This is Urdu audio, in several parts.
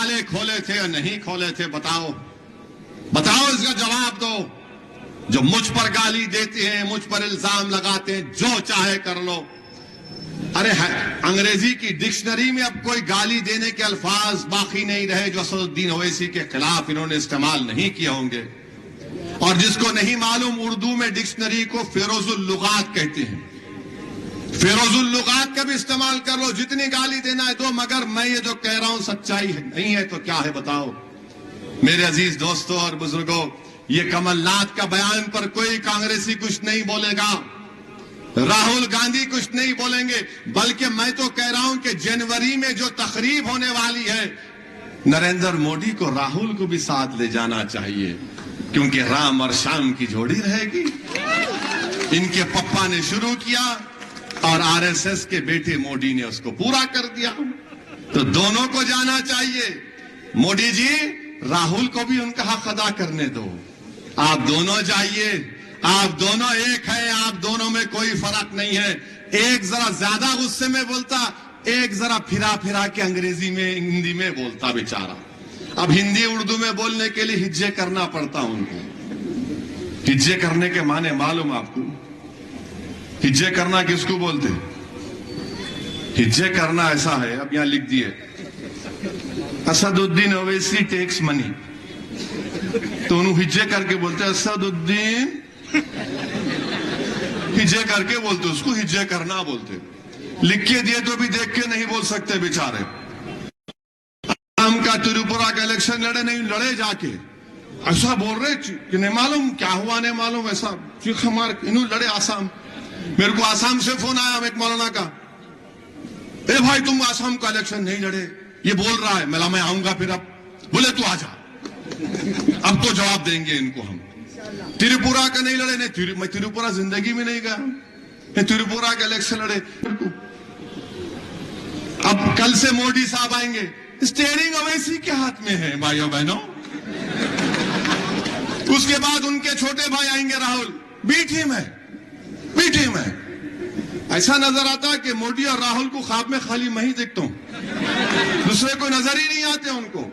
تالے کھولے تھے یا نہیں کھولے تھے؟ بتاؤ بتاؤ، اس کا جواب دو۔ جو مجھ پر گالی دیتے ہیں، مجھ پر الزام لگاتے ہیں، جو چاہے کر لو۔ ارے انگریزی کی ڈکشنری میں اب کوئی گالی دینے کے الفاظ باقی نہیں رہے جو اسد الدین اویسی کے خلاف انہوں نے استعمال نہیں کیے ہوں گے۔ اور جس کو نہیں معلوم، اردو میں ڈکشنری کو فیروز اللغات کہتے ہیں۔ فیروز اللغات کا بھی استعمال کر لو، جتنی گالی دینا ہے دو، مگر میں یہ جو کہہ رہا ہوں سچائی نہیں ہے تو کیا ہے بتاؤ؟ میرے عزیز دوستوں اور بزرگوں، یہ کمل ناتھ کا بیان پر کوئی کانگریسی کچھ نہیں بولے گا، راہل گاندھی کچھ نہیں بولیں گے، بلکہ میں تو کہہ رہا ہوں کہ جنوری میں جو تقریب ہونے والی ہے، نریندر مودی کو راہل کو بھی ساتھ لے جانا چاہیے، کیونکہ رام اور شام کی جوڑی رہے گی۔ ان کے پپا نے شروع کیا اور آر ایس ایس کے بیٹے مودی نے اس کو پورا کر دیا، تو دونوں کو جانا چاہیے۔ مودی جی، راہل کو بھی ان کا حق ادا کرنے دو، آپ دونوں جائیے، آپ دونوں ایک ہیں، آپ دونوں میں کوئی فرق نہیں ہے۔ ایک ذرا زیادہ غصے میں بولتا، ایک ذرا پھرا پھرا کے انگریزی میں ہندی میں بولتا بیچارہ۔ اب ہندی اردو میں بولنے کے لیے ہجے کرنا پڑتا ان کو۔ ہجے کرنے کے معنی معلوم آپ کو؟ ہجے کرنا کس کو بولتے؟ ہجے کرنا ایسا ہے، اب یہاں لکھ دیے، اسد الدین اویسی ٹیکس منی، تو انہوں ہجے کر کے بولتے اسد الدین، ہجے کر کے بولتے، اس کو ہجے کرنا بولتے۔ لکھ کے دیے تو بھی دیکھ کے نہیں بول سکتے بیچارے۔ آسام کا تریپورہ کا الیکشن لڑے نہیں، لڑے جا کے ایسا بول رہے کہ نہیں معلوم کیا ہوا، نہیں معلوم، ایسا چیخ مار انہوں لڑے آسام۔ میرے کو آسام سے فون آیا ایک مولانا کا، اے بھائی تم آسام کا الیکشن نہیں لڑے، یہ بول رہا ہے۔ میں آؤں گا پھر، اب بولے تو آ جا، اب تو جواب دیں گے ان کو ہم۔ تریپورہ کا نہیں لڑے، نہیں میں تریپورہ زندگی میں نہیں گیا، نہیں تریپورہ کا الیکشن لڑے۔ اب کل سے مودی صاحب آئیں گے، اسٹیئرنگ اویسی کے ہاتھ میں ہے بھائیوں بہنوں۔ اس کے بعد ان کے چھوٹے بھائی آئیں گے راہل، بی ٹیم ہے، بی ٹیم ہے۔ ایسا نظر آتا ہے کہ مودی اور راہل کو خواب میں خالی میں ہی دیکھتا ہوں، دوسرے کو نظر ہی نہیں آتے ان کو۔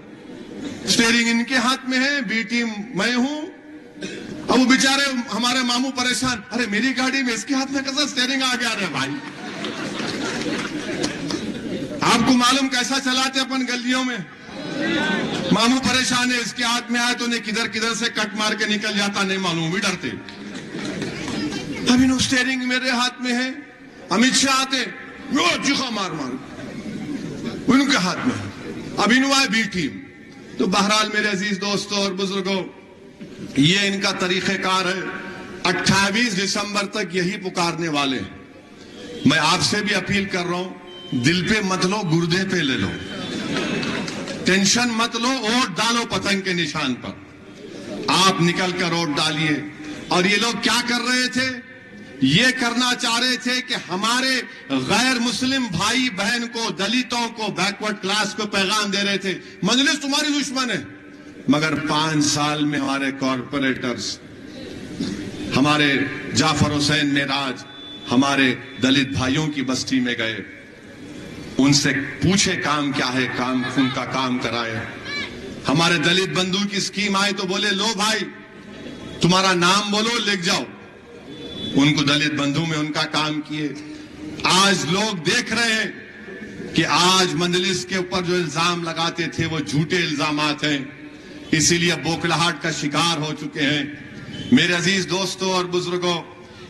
اسٹیئرنگ ان کے ہاتھ میں ہے، بی ٹیم میں ہوں۔ اب وہ بیچارے ہمارے ماموں پریشان، ارے میری گاڑی میں اس کے ہاتھ میں کیسا اسٹیئرنگ آ گیا رہے بھائی۔ آپ کو معلوم کیسا چلاتے اپن گلیوں میں؟ ماموں پریشان ہے، اس کے ہاتھ میں آئے تو نہیں کدھر کدھر سے کٹ مار کے نکل جاتا، نہیں معلوم، بھی ڈرتے۔ اب انہوں اسٹیئرنگ میرے ہاتھ میں ہے، امت شاہ آتے چیخا مار مار ان کے ہاتھ میں، اب انہوں آئے بی ٹیم۔ تو بہرحال میرے عزیز دوستوں اور بزرگوں، یہ ان کا طریقہ کار ہے۔ 28 دسمبر تک یہی پکارنے والے ہیں۔ میں آپ سے بھی اپیل کر رہا ہوں، دل پہ مت لو، گردے پہ لے لو، ٹینشن مت لو، ووٹ ڈالو پتنگ کے نشان پر۔ آپ نکل کر ووٹ ڈالیے۔ اور یہ لوگ کیا کر رہے تھے؟ یہ کرنا چاہ رہے تھے کہ ہمارے غیر مسلم بھائی بہن کو، دلتوں کو، بیکورڈ کلاس کو پیغام دے رہے تھے، مجلس تمہاری دشمن ہے۔ مگر 5 سال میں ہمارے کارپوریٹرز، ہمارے جعفر حسین معراج، ہمارے دلت بھائیوں کی بستی میں گئے، ان سے پوچھے کام کیا ہے، کام ان کا کام کرائے۔ ہمارے دلت بندھو کی اسکیم آئے تو بولے لو بھائی تمہارا نام بولو، لکھ جاؤ۔ ان کو دلت بندھو میں ان کا کام کیے۔ آج لوگ دیکھ رہے ہیں کہ آج مجلس کے اوپر جو الزام لگاتے تھے وہ جھوٹے الزامات ہیں، اسی لیے بوکھلاہٹ کا شکار ہو چکے ہیں۔ میرے عزیز دوستوں اور بزرگوں،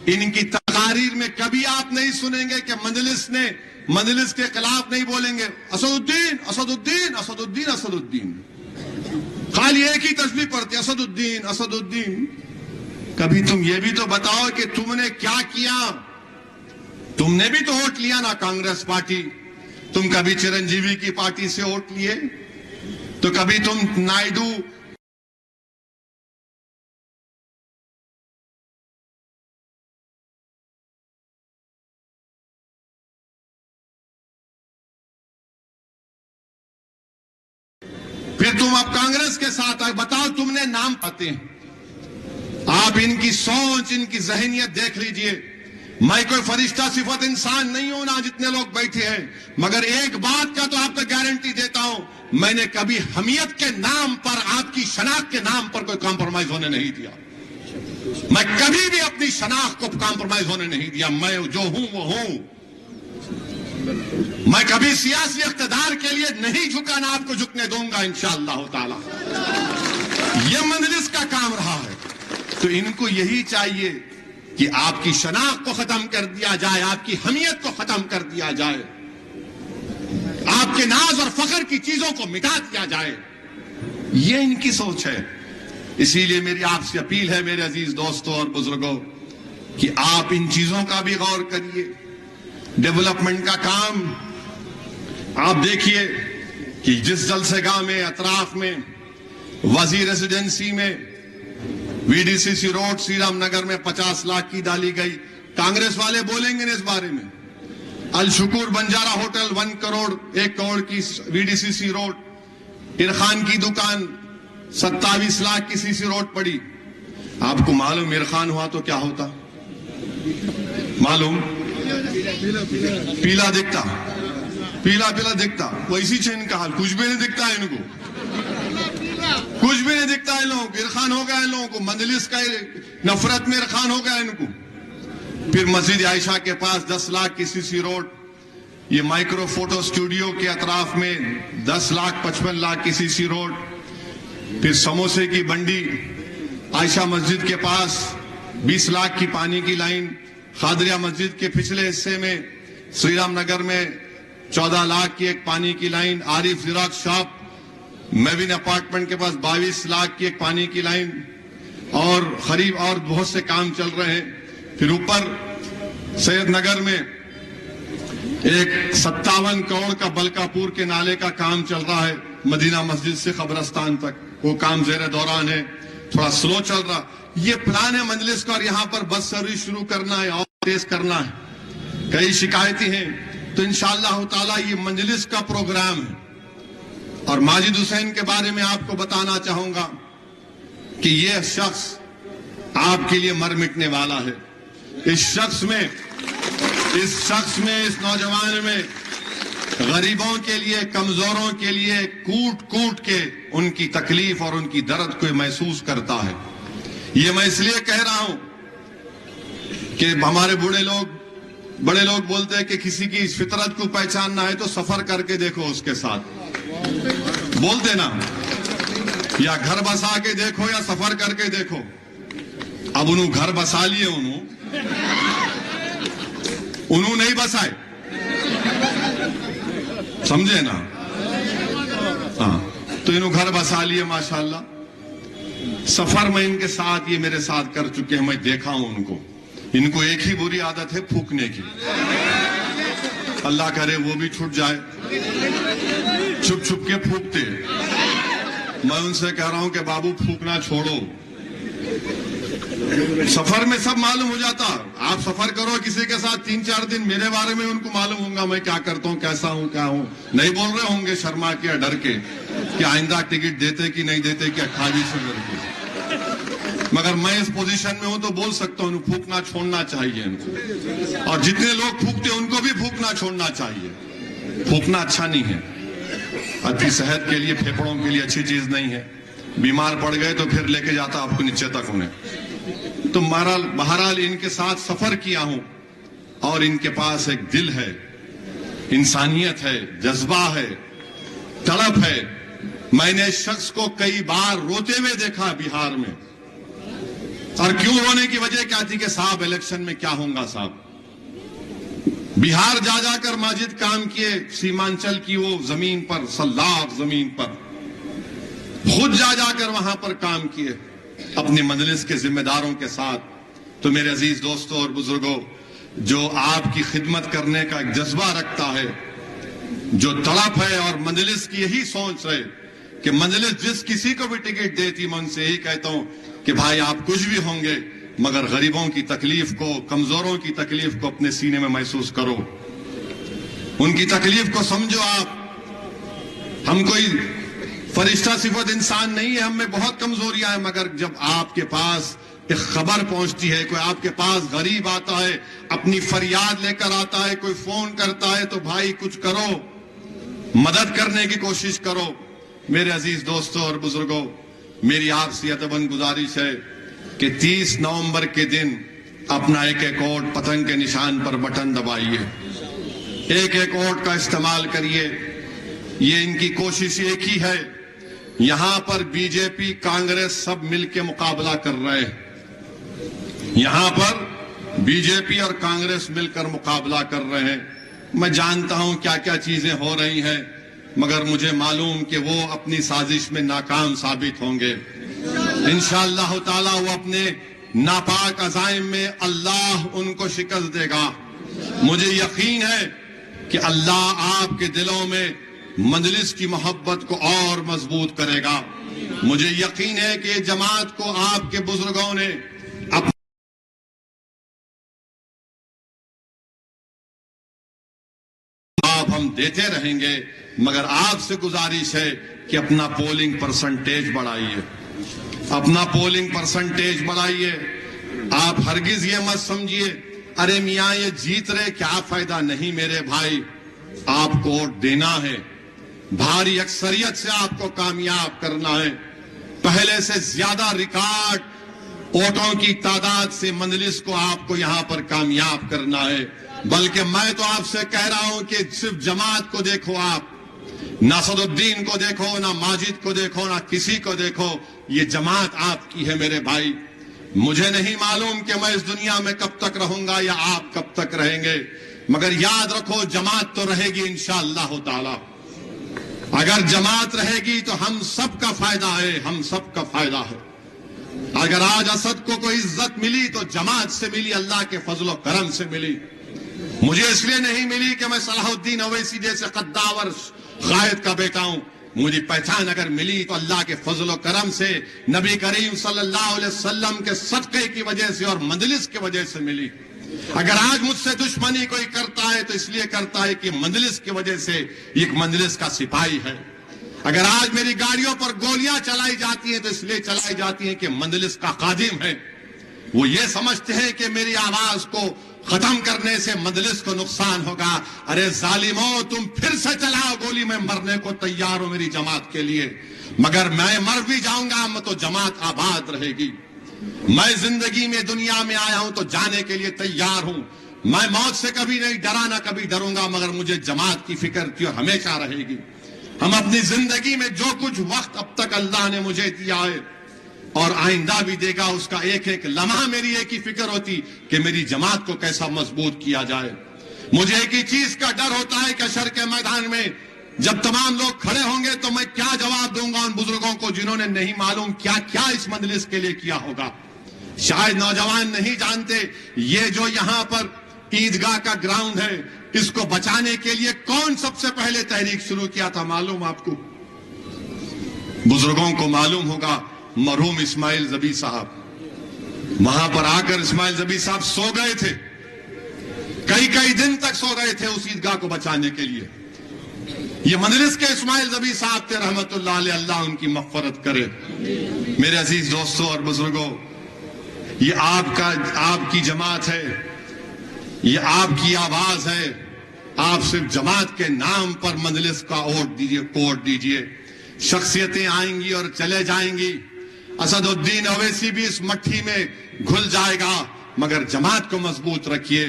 ان کی تقاریر میں کبھی آپ نہیں سنیں گے کہ مجلس کے خلاف نہیں بولیں گے اسد الدین اسد الدین اسد الدین اسد الدین، خالی ایک ہی تسبیح پڑھتے اسد الدین اسد الدین۔ کبھی تم یہ بھی تو بتاؤ کہ تم نے کیا کیا؟ تم نے بھی تو ووٹ لیا نا کانگریس پارٹی، تم کبھی چرنجیوی کی پارٹی سے ووٹ لیے؟ تو کبھی تم نائیڈو پھر تم اب کانگریس کے ساتھ آئے، بتاؤ تم نے نام پاتے ہیں۔ آپ ان کی سوچ، ان کی ذہنیت دیکھ لیجئے۔ میں کوئی فرشتہ صفت انسان نہیں ہوں نا جتنے لوگ بیٹھے ہیں، مگر ایک بات کا تو آپ کو گارنٹی دیتا ہوں، میں نے کبھی حمیت کے نام پر، آپ کی شناخت کے نام پر کوئی کمپرومائز ہونے نہیں دیا. میں کبھی بھی اپنی شناخت کو کمپرومائز ہونے نہیں دیا. میں جو ہوں وہ ہوں. میں کبھی سیاسی اقتدار کے لیے نہیں جھکا، نہ آپ کو جھکنے دوں گا انشاءاللہ تعالی. یہ مجلس کا کام رہا ہے. تو ان کو یہی چاہیے کہ آپ کی شناخت کو ختم کر دیا جائے، آپ کی حمیت کو ختم کر دیا جائے، آپ کے ناز اور فخر کی چیزوں کو مٹا دیا جائے. یہ ان کی سوچ ہے. اسی لیے میری آپ سے اپیل ہے میرے عزیز دوستوں اور بزرگوں کہ آپ ان چیزوں کا بھی غور کریے. ڈیولپمنٹ کا کام آپ دیکھیے کہ جس جلسہ گاہ میں، اطراف میں، وزیر ریزیڈنسی میں، وی D C C road Sri Ram Nagar میں 50 لاکھ کی ڈالی گئی. کانگریس والے بولیں گے اس بارے میں. الشکور بنجارہ ہوٹل 1 کروڑ 1 کروڑ کی وی ڈی سی سی روڈ. عرخان کی دکان 27 لاکھ کی سی سی روڈ پڑی. آپ کو معلوم عرخان ہوا تو کیا ہوتا؟ معلوم؟ پیلا دکھتا، پیلا پیلا دکھتا. ویسی چھ ان کا حال. کچھ بھی نہیں دکھتا ہے ان کو، کچھ بھی نہیں دکھتا ہے. لوگ عرخان ہو گیا ان لوگوں کو. مجلس کا نفرت میں عرخان ہو گیا ان کو. پھر مسجد عائشہ کے پاس 10 لاکھ کی سی سی روڈ. یہ مائکرو فوٹو اسٹوڈیو کے اطراف میں 10 لاکھ 55 لاکھ کی سی سی روڈ. پھر سموسے کی بنڈی عائشہ مسجد کے پاس 20 لاکھ کی پانی کی لائن. خادریہ مسجد کے پچھلے حصے میں سری رام نگر میں 14 لاکھ کی ایک پانی کی لائن. عارف زیراکس شاپ میوین اپارٹمنٹ کے پاس 22 لاکھ کی ایک پانی کی لائن. اور قریب اور بہت سے کام چل رہے ہیں. پھر اوپر سید نگر میں ایک 57 کروڑ کا بلکاپور کے نالے کا کام چل رہا ہے، مدینہ مسجد سے قبرستان تک. وہ کام زیر دوران ہے، تھوڑا سلو چل رہا. یہ پلان ہے مجلس کا. اور یہاں پر بس سروس شروع کرنا ہے اور تیز کرنا ہے. کئی شکایتیں ہیں تو انشاءاللہ تعالی یہ مجلس کا پروگرام ہے. اور ماجد حسین کے بارے میں آپ کو بتانا چاہوں گا کہ یہ شخص آپ کے لیے مر مٹنے والا ہے. اس شخص میں، اس نوجوان میں غریبوں کے لیے، کمزوروں کے لیے کوٹ کوٹ کے ان کی تکلیف اور ان کی درد کو محسوس کرتا ہے. یہ میں اس لیے کہہ رہا ہوں کہ ہمارے بڑے لوگ بولتے ہیں کہ کسی کی فطرت کو پہچاننا ہے تو سفر کر کے دیکھو اس کے ساتھ. بولتے نا، یا گھر بسا کے دیکھو یا سفر کر کے دیکھو. اب انہوں گھر بسا لیے، انہوں نہیں بسائے. سمجھے نا؟ ہاں، تو انہوں گھر بسا لیے ماشاءاللہ. سفر میں ان کے ساتھ، یہ میرے ساتھ کر چکے ہیں، میں دیکھا ہوں ان کو. ان کو ایک ہی بری عادت ہے، پھونکنے کی. اللہ کرے وہ بھی چھوٹ جائے. چھپ چھپ کے پھونکتے. میں ان سے کہہ رہا ہوں کہ بابو پھونکنا چھوڑو. سفر میں سب معلوم ہو جاتا. آپ سفر کرو کسی کے ساتھ 3-4 دن، میرے بارے میں ان کو معلوم ہوگا میں کیا کرتا ہوں، کیسا ہوں، کیا ہوں. نہیں بول رہے ہوں گے شرما کے، ڈر کے کہ آئندہ ٹکٹ دیتے کہ نہیں دیتے، کیا کھاجی سے ڈر کے. مگر میں اس پوزیشن میں ہوں تو بول سکتا ہوں پھونکنا چھوڑنا چاہیے ان کو. اور جتنے لوگ پھونکتے ہیں ان کو بھی پھونکنا چھوڑنا چاہیے. پھونکنا اچھا نہیں ہے، اچھی صحت کے لیے، پھیپڑوں کے لیے اچھی چیز نہیں ہے. بیمار پڑ گئے تو پھر لے کے جاتا آپ کو نیچے تک انہیں. تو بہرحال ان کے ساتھ سفر کیا ہوں اور ان کے پاس ایک دل ہے، انسانیت ہے، جذبہ ہے، تڑپ ہے. میں نے اس شخص کو کئی بار روتے ہوئے دیکھا بہار میں. اور کیوں رونے کی وجہ کیا تھی کہ صاحب الیکشن میں کیا ہوں گا صاحب. بہار جا کر ماجد کام کیے، سیمانچل کی وہ زمین پر، سلاخ زمین پر خود جا کر وہاں پر کام کیے اپنی مجلس کے ذمہ داروں کے ساتھ. تو میرے عزیز دوستوں اور بزرگوں، جو آپ کی خدمت کرنے کا ایک جذبہ رکھتا ہے، جو تڑپ ہے، اور مجلس کی یہی سوچ ہے کہ مجلس جس کسی کو بھی ٹکٹ دیتی، میں ان سے یہی کہتا ہوں کہ بھائی آپ کچھ بھی ہوں گے مگر غریبوں کی تکلیف کو، کمزوروں کی تکلیف کو اپنے سینے میں محسوس کرو، ان کی تکلیف کو سمجھو. آپ، ہم کوئی فرشتہ صفت انسان نہیں ہے، ہم میں بہت کمزوریاں ہیں. مگر جب آپ کے پاس ایک خبر پہنچتی ہے، کوئی آپ کے پاس غریب آتا ہے، اپنی فریاد لے کر آتا ہے، کوئی فون کرتا ہے، تو بھائی کچھ کرو. مدد کرنے کی کوشش کرو. میرے عزیز دوستوں اور بزرگوں، میری آپ سے ادباً گزارش ہے کہ 30 نومبر کے دن اپنا ایک ایک ووٹ پتنگ کے نشان پر بٹن دبائیے، ایک ایک ووٹ کا استعمال کریے. یہ ان کی کوشش ایک ہی ہے. یہاں پر بی جے پی کانگریس سب مل کے مقابلہ کر رہے ہیں. یہاں پر بی جے پی اور کانگریس مل کر مقابلہ کر رہے ہیں. میں جانتا ہوں کیا کیا چیزیں ہو رہی ہیں، مگر مجھے معلوم کہ وہ اپنی سازش میں ناکام ثابت ہوں گے. انشاءاللہ تعالی وہ اپنے ناپاک عزائم میں اللہ ان کو شکست دے گا. مجھے یقین ہے کہ اللہ آپ کے دلوں میں مجلس کی محبت کو اور مضبوط کرے گا. مجھے یقین ہے کہ جماعت کو آپ کے بزرگوں نے ہم دیتے رہیں گے، مگر آپ سے گزارش ہے کہ اپنا پولنگ پرسنٹیج بڑھائیے، اپنا پولنگ پرسنٹیج بڑھائیے. آپ ہرگز یہ مت سمجھیے ارے میاں یہ جیت رہے کیا فائدہ. نہیں میرے بھائی، آپ کو ووٹ دینا ہے، بھاری اکثریت سے آپ کو کامیاب کرنا ہے. پہلے سے زیادہ ریکارڈ ووٹوں کی تعداد سے مجلس کو آپ کو یہاں پر کامیاب کرنا ہے. بلکہ میں تو آپ سے کہہ رہا ہوں کہ صرف جماعت کو دیکھو، آپ نہ اسد الدین کو دیکھو، نہ ماجد کو دیکھو، نہ کسی کو دیکھو. یہ جماعت آپ کی ہے میرے بھائی. مجھے نہیں معلوم کہ میں اس دنیا میں کب تک رہوں گا یا آپ کب تک رہیں گے، مگر یاد رکھو جماعت تو رہے گی انشاءاللہ تعالی. اگر جماعت رہے گی تو ہم سب کا فائدہ ہے، ہم سب کا فائدہ ہے. اگر آج اسد کو کوئی عزت ملی تو جماعت سے ملی، اللہ کے فضل و کرم سے ملی. مجھے اس لیے نہیں ملی کہ میں صلاح الدین اویسی جیسے قداور قائد کا بیٹا ہوں. مجھے پہچان اگر ملی تو اللہ کے فضل و کرم سے، نبی کریم صلی اللہ علیہ وسلم کے صدقے کی وجہ سے اور مجلس کی وجہ سے ملی. اگر آج مجھ سے دشمنی کوئی کرتا ہے تو اس لیے کرتا ہے کہ مجلس کی وجہ سے ایک مجلس کا سپاہی ہے. اگر آج میری گاڑیوں پر گولیاں چلائی جاتی ہیں تو اس لیے چلائی جاتی ہیں کہ مجلس کا خادم ہے. وہ یہ سمجھتے ہیں کہ میری آواز کو ختم کرنے سے مجلس کو نقصان ہوگا. ارے ظالموں، تم پھر سے چلاؤ گولی، میں مرنے کو تیار ہوں میری جماعت کے لیے. مگر میں مر بھی جاؤں گا تو جماعت آباد رہے گی. میں زندگی میں دنیا میں آیا ہوں تو جانے کے لیے تیار ہوں. میں موت سے کبھی نہیں ڈرا، نہ کبھی ڈروں گا، مگر مجھے جماعت کی فکر تھی اور ہمیشہ رہے گی. ہم اپنی زندگی میں جو کچھ وقت اب تک اللہ نے مجھے دیا ہے اور آئندہ بھی دے گا، اس کا ایک ایک لمحہ میری ایک ہی فکر ہوتی کہ میری جماعت کو کیسا مضبوط کیا جائے. مجھے ایک ہی چیز کا ڈر ہوتا ہے کہ حشر کے میدان میں جب تمام لوگ کھڑے ہوں گے تو میں کیا جواب دوں گا ان بزرگوں کو جنہوں نے نہیں معلوم کیا کیا اس مجلس کے لیے کیا ہوگا. شاید نوجوان نہیں جانتے یہ جو یہاں پر عیدگاہ کا گراؤنڈ ہے، اس کو بچانے کے لیے کون سب سے پہلے تحریک شروع کیا تھا معلوم آپ کو؟ بزرگوں کو معلوم ہوگا، مرحوم اسماعیل ذبیح صاحب. وہاں پر آ کر اسماعیل ذبیح صاحب سو گئے تھے، کئی دن تک سو گئے تھے اس عیدگاہ کو بچانے کے لیے. یہ مجلس کے اسماعیل ذبیح صاحب تھے رحمت اللہ علیہ، اللہ ان کی مغفرت کرے. میرے عزیز دوستوں اور بزرگوں، یہ آپ کی جماعت ہے، یہ آپ کی آواز ہے. آپ صرف جماعت کے نام پر مجلس کا ووٹ دیجئے. شخصیتیں آئیں گی اور چلے جائیں گی. اسد الدین اویسی بھی اس مٹھی میں گھل جائے گا، مگر جماعت کو مضبوط رکھیے.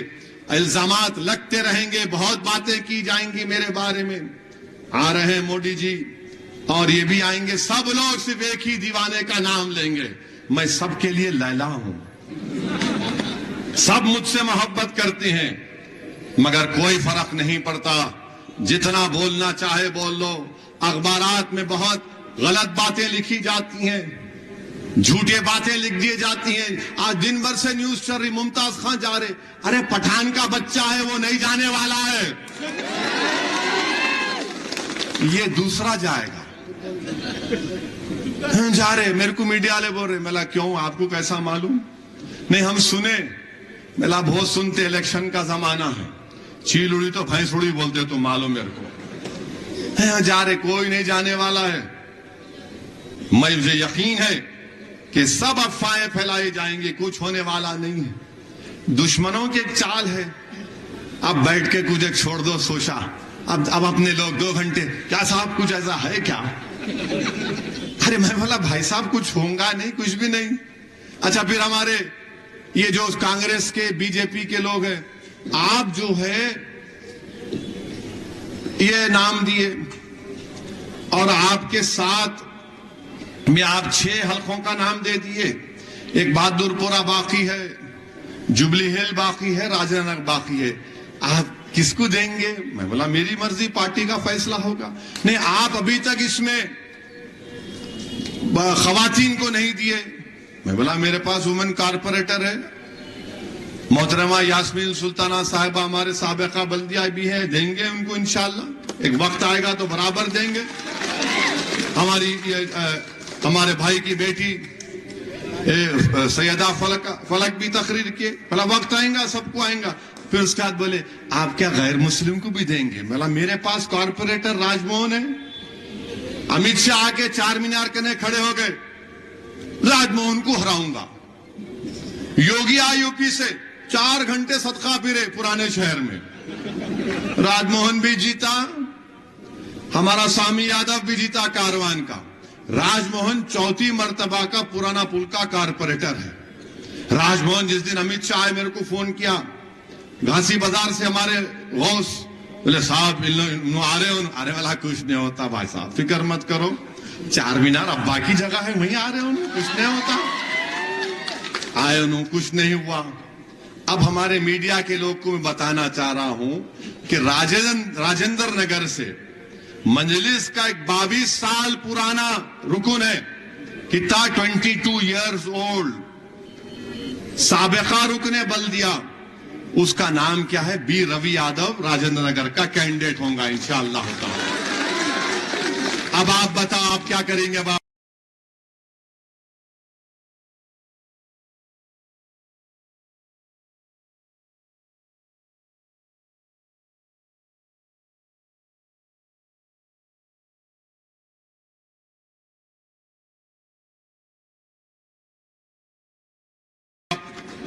الزامات لگتے رہیں گے، بہت باتیں کی جائیں گی میرے بارے میں. آ رہے ہیں مودی جی اور یہ بھی آئیں گے، سب لوگ صرف ایک ہی دیوانے کا نام لیں گے. میں سب کے لیے لیلا ہوں، سب مجھ سے محبت کرتے ہیں، مگر کوئی فرق نہیں پڑتا. جتنا بولنا چاہے بول لو. اخبارات میں بہت غلط باتیں لکھی جاتی ہیں، جھوٹے باتیں لکھ دی جاتی ہیں. آج دن بھر سے نیوز چل رہی، ممتاز خان جا رہے، ارے پٹھان کا بچہ ہے وہ نہیں جانے والا ہے، یہ دوسرا جائے گا. جا رہے، میرے کو میڈیا والے بول رہے. ملا کیوں، آپ کو کیسا معلوم؟ نہیں ہم سنے. ملا بہت سنتے، الیکشن کا زمانہ ہے، چیل اڑی تو بھینس اڑی بولتے تو معلوم میرے کو. جا رہے، کوئی نہیں جانے والا ہے. مجھے یقین ہے کہ سب افواہیں پھیلائی جائیں گے، کچھ ہونے والا نہیں ہے. دشمنوں کی ایک چال ہے، اب بیٹھ کے کچھ ایک چھوڑ دو سوچا، اب اپنے لوگ 2 گھنٹے کیا صاحب کچھ ایسا ہے کیا؟ ارے میں بولا بھائی صاحب کچھ ہوگا نہیں، کچھ بھی نہیں۔ اچھا پھر ہمارے یہ جو کانگریس کے بی جے پی کے لوگ ہیں، آپ جو ہے یہ نام دیے اور آپ کے ساتھ میں آپ 6 حلقوں کا نام دے دیے، ایک بہادر پورہ باقی ہے، جبلی ہل باقی ہے، راجہ نگر باقی ہے، آپ کس کو دیں گے؟ میں بولا میری مرضی، پارٹی کا فیصلہ ہوگا۔ نہیں آپ ابھی تک اس میں خواتین کو نہیں دیے۔ میں بولا میرے پاس وومن کارپوریٹر ہے، محترمہ یاسمین سلطانہ صاحبہ ہمارے سابقہ بلدیہ بھی ہے، دیں گے ان کو انشاءاللہ، ایک وقت آئے گا تو برابر دیں گے۔ ہمارے بھائی کی بیٹی سیدہ فلک بھی تقریر کیے، بھلا وقت آئیں گا سب کو آئیں گا۔ پھر اس کے بعد بولے آپ کیا غیر مسلم کو بھی دیں گے؟ بولا میرے پاس کارپوریٹر راج موہن ہے، امیت شاہ آ کے 4 مینار کنے کھڑے ہو گئے، راج موہن کو ہراؤں گا۔ یوگی آئے یو پی سے 4 گھنٹے صدقہ پھرے پرانے شہر میں، راج موہن بھی جیتا، ہمارا سامی یادو بھی جیتا کاروان کا۔ راج موہن 4تھی مرتبہ کا پرانا پل کا کارپوریٹر ہے۔ راج موہن جس دن امیت شاہ میرے کو فون کیا گھاسی بازار سے، ہمارے غوث بولے صاحب آ رہے ہو؟ ارے والا کچھ نہیں ہوتا بھائی صاحب، فکر مت کرو، 4 مینار ابا کی جگہ ہے، وہیں آ رہے ہوں، کچھ نہیں ہوتا۔ آئے انہوں کچھ نہیں ہوا۔ اب ہمارے میڈیا کے لوگ کو میں بتانا چاہ رہا ہوں کہ راجندر نگر سے مجلس کا ایک 22 سال پرانا رکن ہے، کتنا 22 ایئرز اولڈ، سابقہ رکن بلدیہ، اس کا نام کیا ہے؟ بی روی یادو، راجندر نگر کا کینڈیڈیٹ ہوں گا انشاءاللہ تعالی۔ اب آپ بتاؤ آپ کیا کریں گے؟ اب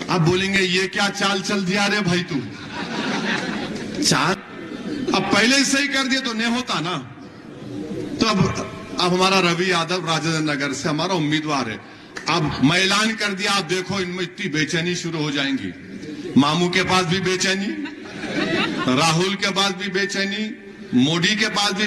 اب بولیں گے یہ کیا چال چل دیا رے بھائی تو؟ چال اب پہلے ہی صحیح کر دیا تو نہیں ہوتا نا۔ تو اب ہمارا روی یادو راجندر نگر سے ہمارا امیدوار ہے۔ اب میں اعلان کر دیا، آپ دیکھو ان میں اتنی بے چینی شروع ہو جائیں گی، ماموں کے پاس بھی بے چینی، راہل کے پاس بھی بے چینی، مودی کے پاس بھی